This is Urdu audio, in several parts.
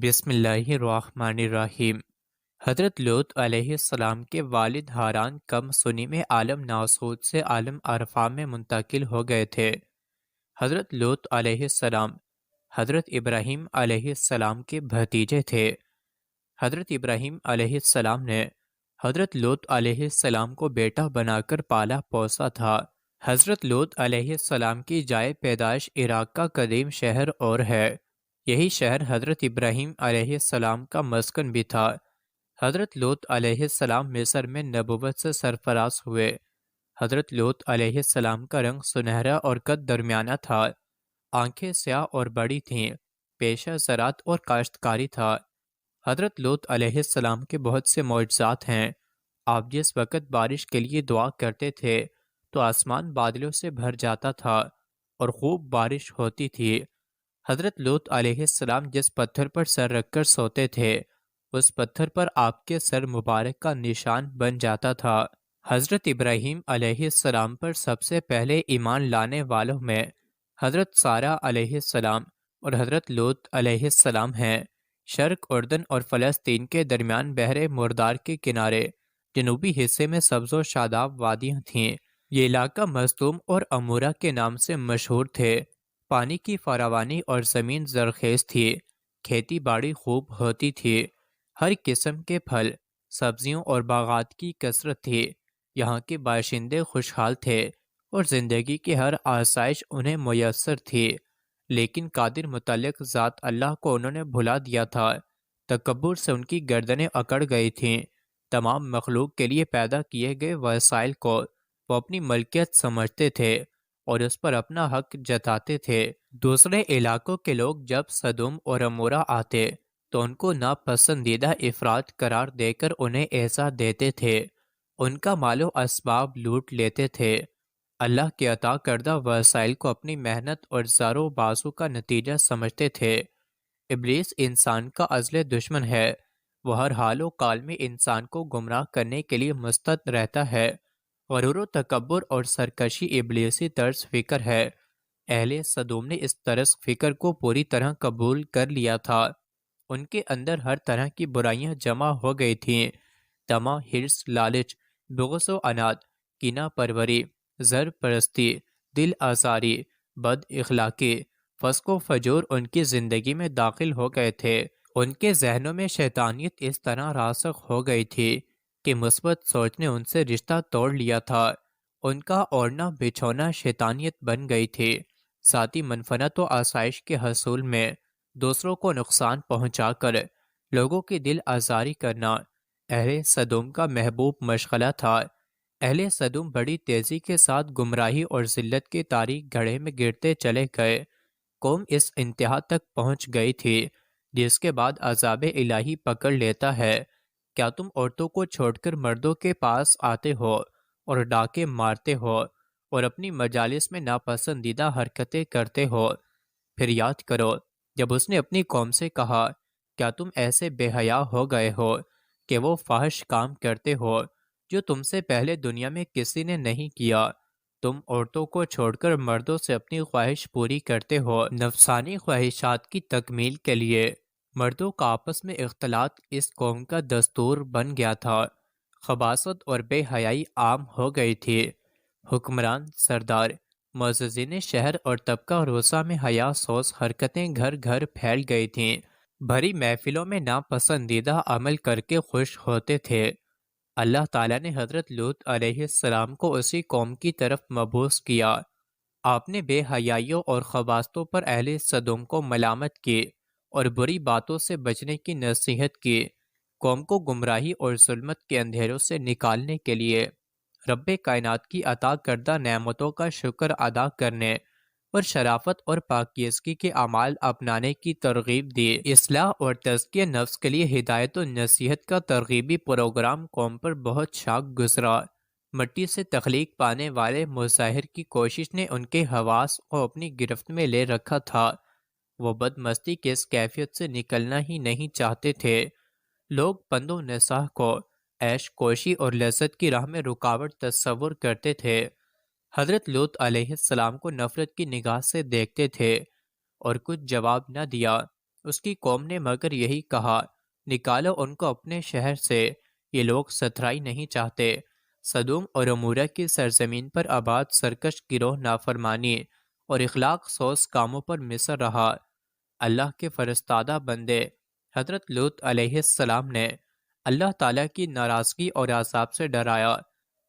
بسم اللہ الرحمن الرحیم۔ حضرت لوط علیہ السلام کے والد ہاران کم سنی میں عالم ناسوت سے عالم عرفہ میں منتقل ہو گئے تھے۔ حضرت لوط علیہ السلام حضرت ابراہیم علیہ السلام کے بھتیجے تھے۔ حضرت ابراہیم علیہ السلام نے حضرت لوط علیہ السلام کو بیٹا بنا کر پالا پوسا تھا۔ حضرت لوط علیہ السلام کی جائے پیدائش عراق کا قدیم شہر اور ہے۔ یہی شہر حضرت ابراہیم علیہ السلام کا مسکن بھی تھا۔ حضرت لوط علیہ السلام مصر میں نبوت سے سرفراز ہوئے۔ حضرت لوط علیہ السلام کا رنگ سنہرا اور قد درمیانہ تھا، آنکھیں سیاہ اور بڑی تھیں، پیشہ زراعت اور کاشتکاری تھا۔ حضرت لوط علیہ السلام کے بہت سے معجزات ہیں۔ آپ جس وقت بارش کے لیے دعا کرتے تھے تو آسمان بادلوں سے بھر جاتا تھا اور خوب بارش ہوتی تھی۔ حضرت لوط علیہ السلام جس پتھر پر سر رکھ کر سوتے تھے اس پتھر پر آپ کے سر مبارک کا نشان بن جاتا تھا۔ حضرت ابراہیم علیہ السلام پر سب سے پہلے ایمان لانے والوں میں حضرت سارہ علیہ السلام اور حضرت لوط علیہ السلام ہیں۔ شرق اردن اور فلسطین کے درمیان بحر مردار کے کنارے جنوبی حصے میں سبز و شاداب وادیاں تھیں۔ یہ علاقہ مظلوم اور امورہ کے نام سے مشہور تھے۔ پانی کی فراوانی اور زمین زرخیز تھی، کھیتی باڑی خوب ہوتی تھی، ہر قسم کے پھل، سبزیوں اور باغات کی کثرت تھی۔ یہاں کے باشندے خوشحال تھے اور زندگی کی ہر آسائش انہیں میسر تھی، لیکن قادر متعلق ذات اللہ کو انہوں نے بھلا دیا تھا۔ تکبر سے ان کی گردنیں اکڑ گئی تھیں۔ تمام مخلوق کے لیے پیدا کیے گئے وسائل کو وہ اپنی ملکیت سمجھتے تھے اور اس پر اپنا حق جتاتے تھے۔ دوسرے علاقوں کے لوگ جب سدوم اور عمورہ آتے تو ان کو ناپسندیدہ افراد قرار دے کر انہیں ایسا دیتے تھے، ان کا مال و اسباب لوٹ لیتے تھے۔ اللہ کے عطا کردہ وسائل کو اپنی محنت اور زار و بازو کا نتیجہ سمجھتے تھے۔ ابلیس انسان کا ازلی دشمن ہے، وہ ہر حال و کال میں انسان کو گمراہ کرنے کے لیے مستعد رہتا ہے۔ غرور و تکبر اور سرکشی ابلیسی طرز فکر ہے۔ اہل سدوم نے اس طرز فکر کو پوری طرح قبول کر لیا تھا۔ ان کے اندر ہر طرح کی برائیاں جمع ہو گئی تھیں۔ طمع، حرص، لالچ، بغض و عناد، کینہ پروری، زر پرستی، دل آزاری، بد اخلاقی، فسق و فجور ان کی زندگی میں داخل ہو گئے تھے۔ ان کے ذہنوں میں شیطانیت اس طرح راسخ ہو گئی تھی کہ مثبت سوچ نے ان سے رشتہ توڑ لیا تھا۔ ان کا اوڑھنا بچھونا شیطانیت بن گئی تھی۔ ذاتی منفعت و آسائش کے حصول میں دوسروں کو نقصان پہنچا کر لوگوں کی دل آزاری کرنا اہل سدوم کا محبوب مشغلہ تھا۔ اہل سدوم بڑی تیزی کے ساتھ گمراہی اور ذلت کے تاریک گڑھے میں گرتے چلے گئے۔ قوم اس انتہا تک پہنچ گئی تھی جس کے بعد عذاب الہی پکڑ لیتا ہے۔ کیا تم عورتوں کو چھوڑ کر مردوں کے پاس آتے ہو اور ڈاکے مارتے ہو اور اپنی مجالس میں ناپسندیدہ حرکتیں کرتے ہو؟ پھر یاد کرو جب اس نے اپنی قوم سے کہا، کیا تم ایسے بے حیا ہو گئے ہو کہ وہ فاحش کام کرتے ہو جو تم سے پہلے دنیا میں کسی نے نہیں کیا؟ تم عورتوں کو چھوڑ کر مردوں سے اپنی خواہش پوری کرتے ہو، نفسانی خواہشات کی تکمیل کے لیے۔ مردوں کا آپس میں اختلاط اس قوم کا دستور بن گیا تھا۔ خباثت اور بے حیائی عام ہو گئی تھی۔ حکمران، سردار، معززین شہر اور طبقہ روسا میں حیا سوز حرکتیں گھر گھر پھیل گئی تھیں۔ بھری محفلوں میں ناپسندیدہ عمل کر کے خوش ہوتے تھے۔ اللہ تعالیٰ نے حضرت لوط علیہ السلام کو اسی قوم کی طرف مبعوث کیا۔ آپ نے بے حیائیوں اور خباثتوں پر اہل سدوم کو ملامت کی اور بری باتوں سے بچنے کی نصیحت کی۔ قوم کو گمراہی اور ظلمت کے اندھیروں سے نکالنے کے لیے رب کائنات کی عطا کردہ نعمتوں کا شکر ادا کرنے اور شرافت اور پاکیزگی کے اعمال اپنانے کی ترغیب دی۔ اصلاح اور تزکیہ نفس کے لیے ہدایت و نصیحت کا ترغیبی پروگرام قوم پر بہت شاق گزرا۔ مٹی سے تخلیق پانے والے مظاہر کی کوشش نے ان کے حواس کو اپنی گرفت میں لے رکھا تھا۔ وہ بد مستی کی اس کیفیت سے نکلنا ہی نہیں چاہتے تھے۔ لوگ پند و نصاح کو عیش کوشی اور لذت کی راہ میں رکاوٹ تصور کرتے تھے۔ حضرت لوط علیہ السلام کو نفرت کی نگاہ سے دیکھتے تھے اور کچھ جواب نہ دیا۔ اس کی قوم نے مگر یہی کہا، نکالو ان کو اپنے شہر سے، یہ لوگ ستھرائی نہیں چاہتے۔ سدوم اور عمورہ کی سرزمین پر آباد سرکش گروہ نافرمانی اور اخلاق سوز کاموں پر مصر رہا۔ اللہ کے فرستادہ بندے حضرت لوط علیہ السلام نے اللہ تعالیٰ کی ناراضگی اور عذاب سے ڈرایا۔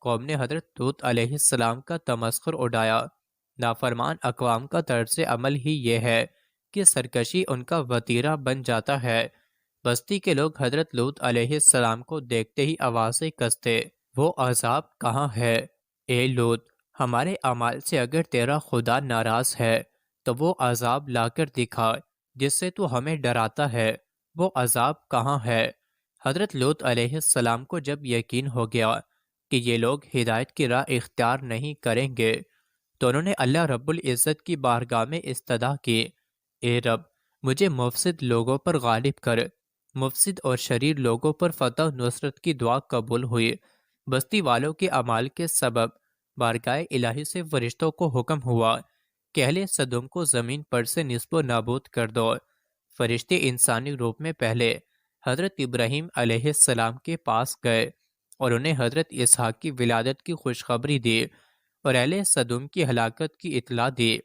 قوم نے حضرت لوط علیہ السلام کا تمسخر اڑایا۔ نافرمان اقوام کا طرز عمل ہی یہ ہے کہ سرکشی ان کا وتیرہ بن جاتا ہے۔ بستی کے لوگ حضرت لوط علیہ السلام کو دیکھتے ہی آوازیں کستے، وہ عذاب کہاں ہے؟ اے لوط، ہمارے اعمال سے اگر تیرا خدا ناراض ہے تو وہ عذاب لا کر دکھا جس سے تو ہمیں ڈراتا ہے، وہ عذاب کہاں ہے؟ حضرت لوط علیہ السلام کو جب یقین ہو گیا کہ یہ لوگ ہدایت کی راہ اختیار نہیں کریں گے تو انہوں نے اللہ رب العزت کی بارگاہ میں استدعا کی، اے رب، مجھے مفسد لوگوں پر غالب کر۔ مفسد اور شریر لوگوں پر فتح نصرت کی دعا قبول ہوئی۔ بستی والوں کے اعمال کے سبب بارگاہ الہی سے فرشتوں کو حکم ہوا کہ اہل سدوم کو زمین پر سے نصب و نابود کر دو۔ فرشتے انسانی روپ میں پہلے حضرت ابراہیم علیہ السلام کے پاس گئے اور انہیں حضرت اسحاق کی ولادت کی خوشخبری دی اور اہل سدوم کی ہلاکت کی اطلاع دی۔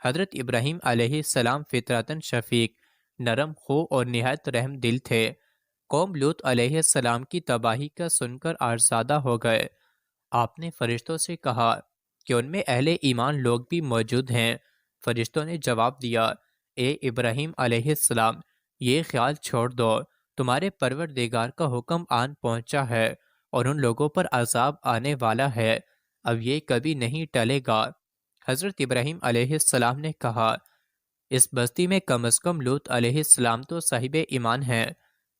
حضرت ابراہیم علیہ السلام فطرتاً شفیق، نرم خو اور نہایت رحم دل تھے۔ قوم لوط علیہ السلام کی تباہی کا سن کر آرزادہ ہو گئے۔ آپ نے فرشتوں سے کہا کہ ان میں اہل ایمان لوگ بھی موجود ہیں۔ فرشتوں نے جواب دیا، اے ابراہیم علیہ السلام، یہ خیال چھوڑ دو، تمہارے پروردگار کا حکم آن پہنچا ہے اور ان لوگوں پر عذاب آنے والا ہے، اب یہ کبھی نہیں ٹلے گا۔ حضرت ابراہیم علیہ السلام نے کہا، اس بستی میں کم از کم لوط علیہ السلام تو صاحب ایمان ہیں۔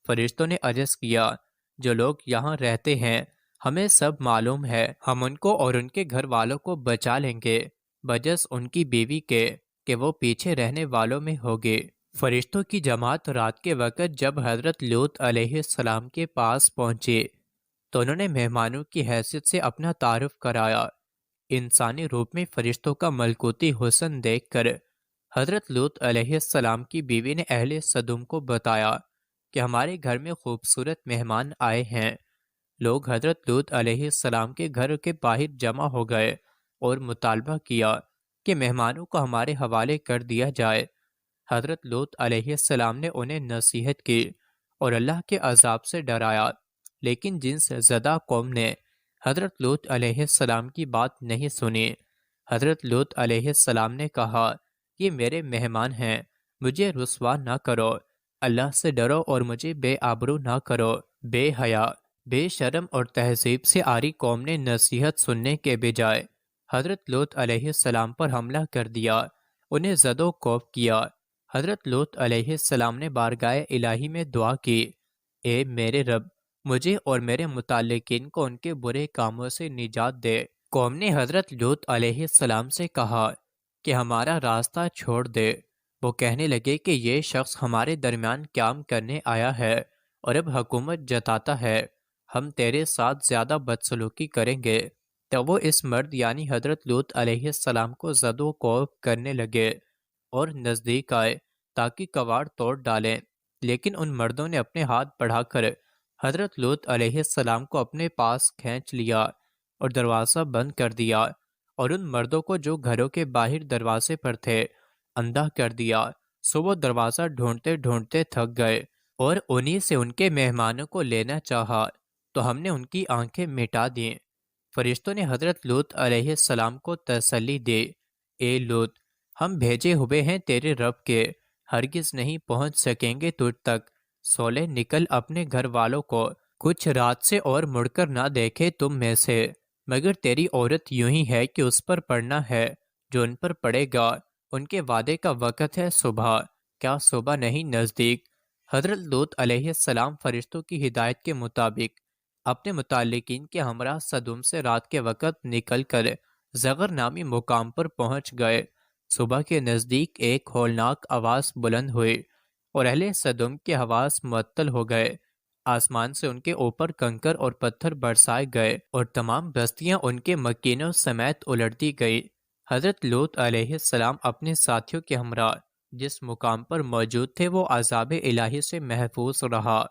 فرشتوں نے عرض کیا، جو لوگ یہاں رہتے ہیں ہمیں سب معلوم ہے، ہم ان کو اور ان کے گھر والوں کو بچا لیں گے، بجز ان کی بیوی کے کہ وہ پیچھے رہنے والوں میں ہوگی۔ فرشتوں کی جماعت رات کے وقت جب حضرت لوط علیہ السلام کے پاس پہنچی تو انہوں نے مہمانوں کی حیثیت سے اپنا تعارف کرایا۔ انسانی روپ میں فرشتوں کا ملکوتی حسن دیکھ کر حضرت لوط علیہ السلام کی بیوی نے اہل سدوم کو بتایا کہ ہمارے گھر میں خوبصورت مہمان آئے ہیں۔ لوگ حضرت لوط علیہ السلام کے گھر کے باہر جمع ہو گئے اور مطالبہ کیا کہ مہمانوں کو ہمارے حوالے کر دیا جائے۔ حضرت لوط علیہ السلام نے انہیں نصیحت کی اور اللہ کے عذاب سے ڈرایا، لیکن جنس زدہ قوم نے حضرت لوط علیہ السلام کی بات نہیں سنی۔ حضرت لوط علیہ السلام نے کہا، یہ میرے مہمان ہیں، مجھے رسوا نہ کرو، اللہ سے ڈرو اور مجھے بے آبرو نہ کرو۔ بے حیا، بے شرم اور تہذیب سے عاری قوم نے نصیحت سننے کے بجائے حضرت لوط علیہ السلام پر حملہ کر دیا، انہیں زد و کوب کیا۔ حضرت لوط علیہ السلام نے بارگاہ الہی میں دعا کی، اے میرے رب، مجھے اور میرے متعلقین کو ان کے برے کاموں سے نجات دے۔ قوم نے حضرت لوط علیہ السلام سے کہا کہ ہمارا راستہ چھوڑ دے۔ وہ کہنے لگے کہ یہ شخص ہمارے درمیان قیام کرنے آیا ہے اور اب حکومت جتاتا ہے، ہم تیرے ساتھ زیادہ بدسلوکی کریں گے۔ تب وہ اس مرد یعنی حضرت لوط علیہ السلام کو زد و کوب کرنے لگے اور نزدیک آئے تاکہ کواڑ توڑ ڈالیں، لیکن ان مردوں نے اپنے ہاتھ بڑھا کر حضرت لوط علیہ السلام کو اپنے پاس کھینچ لیا اور دروازہ بند کر دیا، اور ان مردوں کو جو گھروں کے باہر دروازے پر تھے اندھا کر دیا۔ سو وہ دروازہ ڈھونڈتے ڈھونڈتے تھک گئے اور انہی سے ان کے مہمانوں کو لینا چاہا تو ہم نے ان کی آنکھیں مٹا دیں۔ فرشتوں نے حضرت لوط علیہ السلام کو تسلی دی، اے لوط، ہم بھیجے ہوئے ہیں تیرے رب کے، ہرگز نہیں پہنچ سکیں گے تجھ تک، سولے نکل اپنے گھر والوں کو کچھ رات سے اور مڑ کر نہ دیکھے تم میں سے، مگر تیری عورت یوں ہی ہے کہ اس پر پڑنا ہے جو ان پر پڑے گا، ان کے وعدے کا وقت ہے صبح، کیا صبح نہیں نزدیک؟ حضرت لوط علیہ السلام فرشتوں کی ہدایت کے مطابق اپنے متعلقین کے ہمراہ سدوم سے رات کے وقت نکل کر زغر نامی مقام پر پہنچ گئے۔ صبح کے نزدیک ایک ہولناک آواز بلند ہوئی اور اہل سدوم کے حواس معطل ہو گئے۔ آسمان سے ان کے اوپر کنکر اور پتھر برسائے گئے اور تمام بستیاں ان کے مکینوں سمیت الٹ دی گئی۔ حضرت لوط علیہ السلام اپنے ساتھیوں کے ہمراہ جس مقام پر موجود تھے وہ عذاب الہی سے محفوظ رہا۔